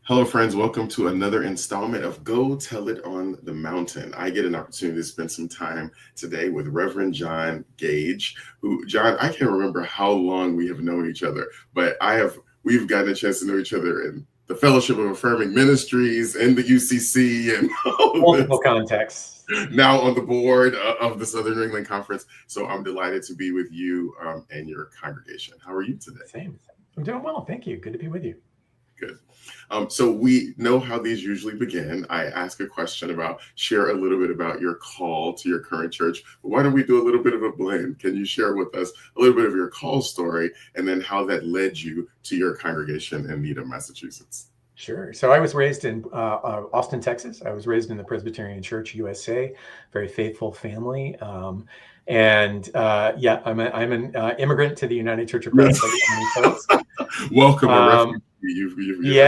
Hello, friends. Welcome to another installment of Go Tell It on the Mountain. I get an opportunity to spend some time today with Reverend John Gage, who, John, I can't remember how long we have known each other, but we've gotten a chance to know each other in the Fellowship of Affirming Ministries and the UCC and multiple contexts. Now on the board of the Southern New England Conference. So I'm delighted to be with you and your congregation. How are you today? Same. I'm doing well. Thank you. Good to be with you. Good. So we know how these usually begin. I ask a question share a little bit about your call to your current church. But why don't we do a little bit of a blend? Can you share with us a little bit of your call story and then how that led you to your congregation in Needham, Massachusetts? Sure. So I was raised in Austin, Texas. I was raised in the Presbyterian Church USA, very faithful family. I'm an immigrant to the United Church of Christ. Like many folks. Welcome, a refugee.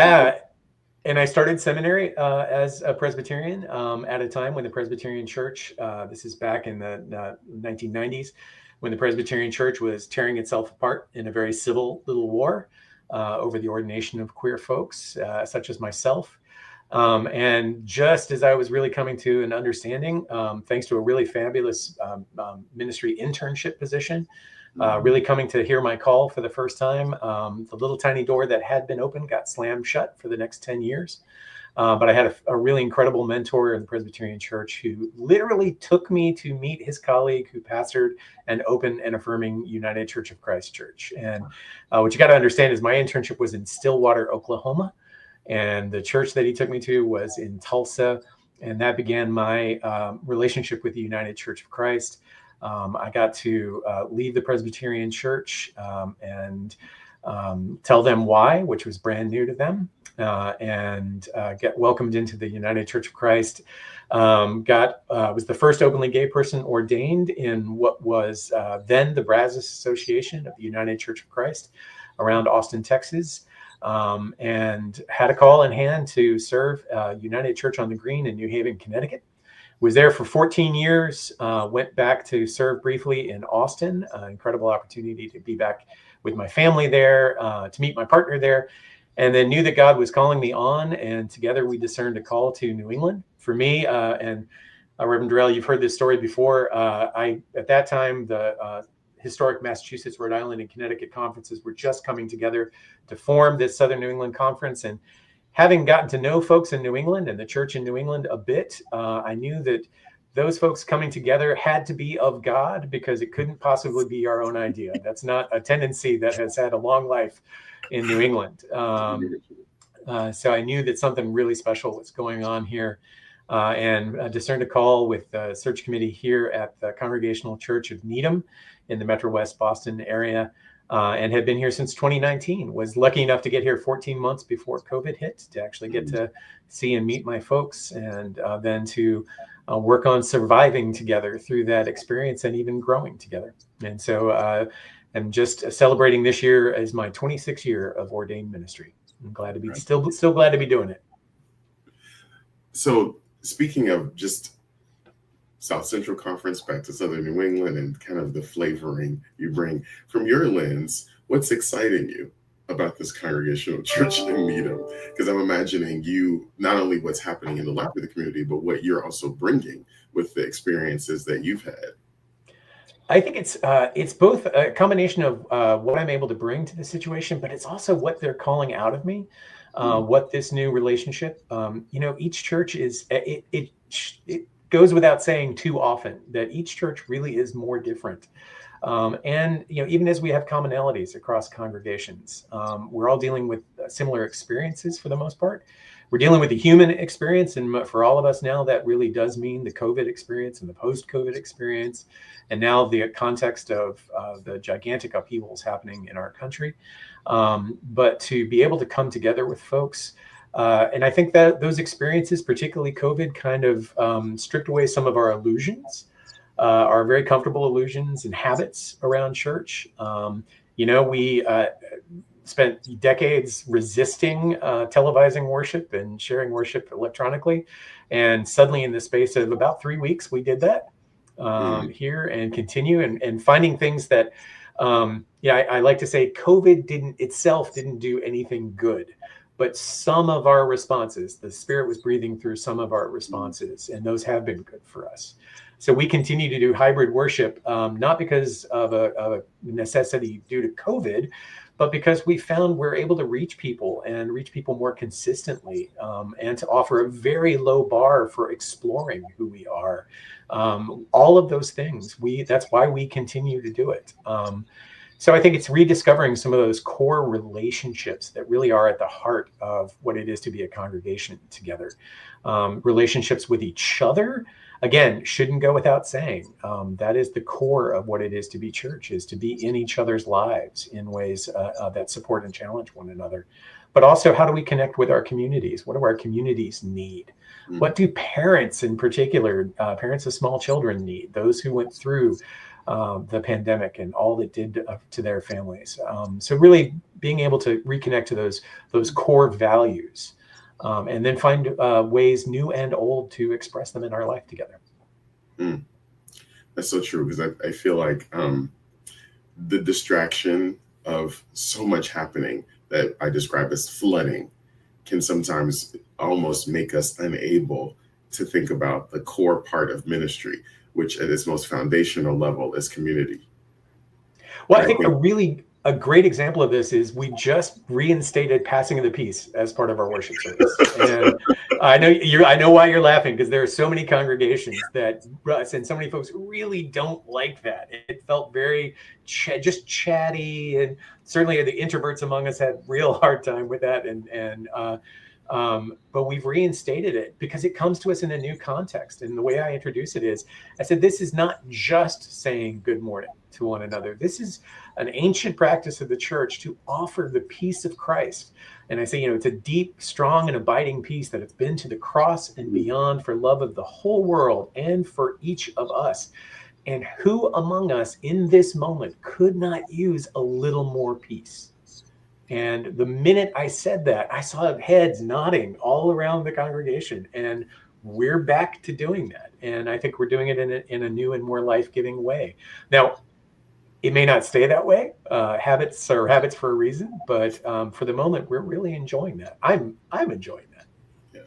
And I started seminary as a Presbyterian at a time when the Presbyterian Church, this is back in the 1990s, when the Presbyterian Church was tearing itself apart in a very civil little war over the ordination of queer folks, such as myself. And just as I was really coming to an understanding, thanks to a really fabulous ministry internship position, really coming to hear my call for the first time. The little tiny door that had been open got slammed shut for the next 10 years. But I had a really incredible mentor in the Presbyterian Church who literally took me to meet his colleague who pastored an open and affirming United Church of Christ church. And what you got to understand is my internship was in Stillwater, Oklahoma. And the church that he took me to was in Tulsa. And that began my relationship with the United Church of Christ. I got to leave the Presbyterian Church and tell them why, which was brand new to them, and get welcomed into the United Church of Christ. Was the first openly gay person ordained in what was then the Brazos Association of the United Church of Christ around Austin, Texas. And had a call in hand to serve United Church on the Green in New Haven, Connecticut. Was there for 14 years, went back to serve briefly in Austin, incredible opportunity to be back with my family there, to meet my partner there, and then knew that God was calling me on, and together we discerned a call to New England. For me, and Reverend Durrell, you've heard this story before. At that time, the historic Massachusetts, Rhode Island, and Connecticut conferences were just coming together to form this Southern New England Conference. And having gotten to know folks in New England and the church in New England a bit, I knew that those folks coming together had to be of God because it couldn't possibly be our own idea. That's not a tendency that has had a long life in New England. So I knew that something really special was going on here, and discerned a call with the search committee here at the Congregational Church of Needham in the Metro West Boston area. And had been here since 2019, was lucky enough to get here 14 months before COVID hit to actually get to see and meet my folks, and then to work on surviving together through that experience and even growing together. And so I'm just celebrating this year as my 26th year of ordained ministry. I'm glad to be still glad to be doing it. So speaking of just South Central Conference back to Southern New England and kind of the flavoring you bring from your lens, what's exciting you about this Congregational Church in Needham? Because I'm imagining you, not only what's happening in the life of the community, but what you're also bringing with the experiences that you've had. I think it's both a combination of what I'm able to bring to the situation, but it's also what they're calling out of me, what this new relationship, each church is, it goes without saying too often that each church really is more different. And even as we have commonalities across congregations, we're all dealing with similar experiences for the most part. We're dealing with the human experience, and for all of us now, that really does mean the COVID experience and the post-COVID experience, and now the context of the gigantic upheavals happening in our country. But to be able to come together with folks, and I think that those experiences, particularly COVID, kind of stripped away some of our illusions, our very comfortable illusions and habits around church. We spent decades resisting televising worship and sharing worship electronically. And suddenly in the space of about 3 weeks, we did that here and continue and finding things that, I like to say COVID didn't do anything good. but some of our responses, the Spirit was breathing through some of our responses, and those have been good for us. So we continue to do hybrid worship, not because of a necessity due to COVID, but because we found we're able to reach people and reach people more consistently, and to offer a very low bar for exploring who we are. All of those things, that's why we continue to do it. So I think it's rediscovering some of those core relationships that really are at the heart of what it is to be a congregation together. Relationships with each other, again, shouldn't go without saying. That is the core of what it is to be church, is to be in each other's lives in ways that support and challenge one another. But also, how do we connect with our communities? What do our communities need? What do parents in particular, parents of small children need? Those who went through the pandemic and all it did to their families. So really being able to reconnect to those core values, and then find ways, new and old, to express them in our life together. That's so true, because I feel like the distraction of so much happening that I describe as flooding can sometimes almost make us unable to think about the core part of ministry, which at its most foundational level is community. Well, I think a great example of this is we just reinstated passing of the peace as part of our worship service. And I know why you're laughing, because there are so many congregations and so many folks really don't like that. It felt very just chatty, and certainly the introverts among us had real hard time with that. But we've reinstated it because it comes to us in a new context. And the way I introduce it is, I said, this is not just saying good morning to one another. This is an ancient practice of the church to offer the peace of Christ. And I say, it's a deep, strong, and abiding peace that it's been to the cross and beyond, for love of the whole world and for each of us. And who among us in this moment could not use a little more peace? And the minute I said that, I saw heads nodding all around the congregation, and we're back to doing that. And I think we're doing it in a new and more life-giving way. Now, it may not stay that way. Habits are habits for a reason, but for the moment, we're really enjoying that. I'm enjoying that. Yeah.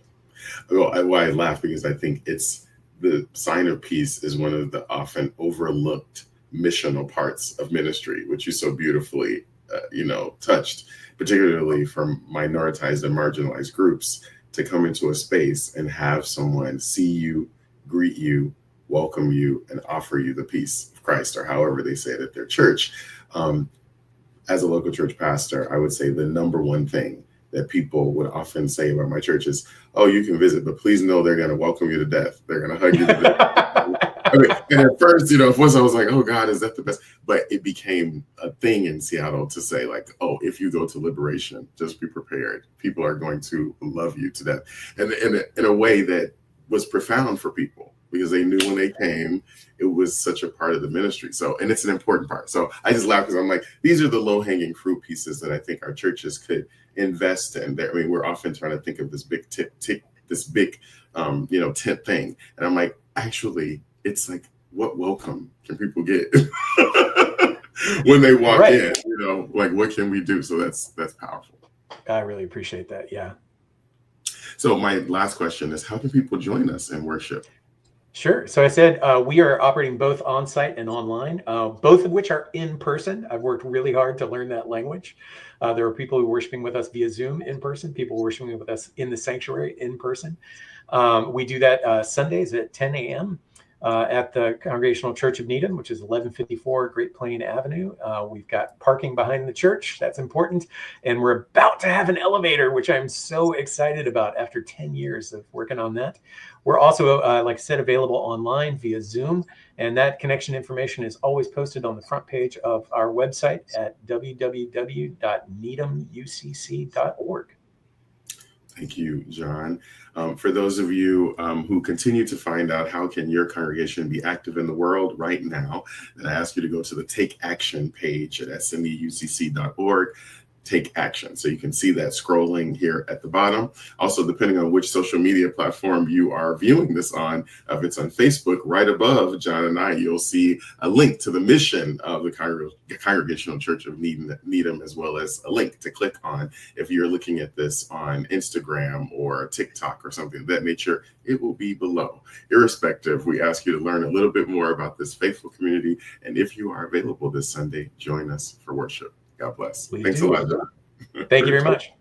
Well, I laugh because I think it's the sign of peace is one of the often overlooked missional parts of ministry, which you so beautifully touched, particularly from minoritized and marginalized groups, to come into a space and have someone see you, greet you, welcome you, and offer you the peace of Christ, or however they say it at their church. As a local church pastor, I would say the number one thing that people would often say about my church is, oh, you can visit, but please know they're going to welcome you to death. They're going to hug you to death. And at first, once I was like, oh God, is that the best? But it became a thing in Seattle to say, like, oh, if you go to Liberation, just be prepared. People are going to love you to death. And in a way that was profound for people, because they knew when they came, it was such a part of the ministry. So, and it's an important part. So I just laugh because I'm like, these are the low-hanging fruit pieces that I think our churches could invest in. We're often trying to think of this big tent thing. And I'm like, actually, it's like, what welcome can people get when they walk in? Like, what can we do? So that's powerful. I really appreciate that. Yeah. So my last question is, how can people join us in worship? Sure. So I said we are operating both on-site and online, both of which are in person. I've worked really hard to learn that language. There are people who are worshiping with us via Zoom in person, people worshiping with us in the sanctuary in person. We do that Sundays at 10 a.m. At the Congregational Church of Needham, which is 1154 Great Plain Avenue. We've got parking behind the church. That's important. And we're about to have an elevator, which I'm so excited about after 10 years of working on that. We're also, like I said, available online via Zoom. And that connection information is always posted on the front page of our website at www.needhamucc.org. Thank you, John. For those of you who continue to find out how can your congregation be active in the world right now, then I ask you to go to the Take Action page at smeucc.org. take action. So you can see that scrolling here at the bottom. Also, depending on which social media platform you are viewing this on, if it's on Facebook, right above John and I, you'll see a link to the mission of the Congregational Church of Needham, as well as a link to click on. If you're looking at this on Instagram or TikTok or something of that nature, it will be below. Irrespective, we ask you to learn a little bit more about this faithful community. And if you are available this Sunday, join us for worship. God bless. Please Thanks do. a lot, John. Thank you very much.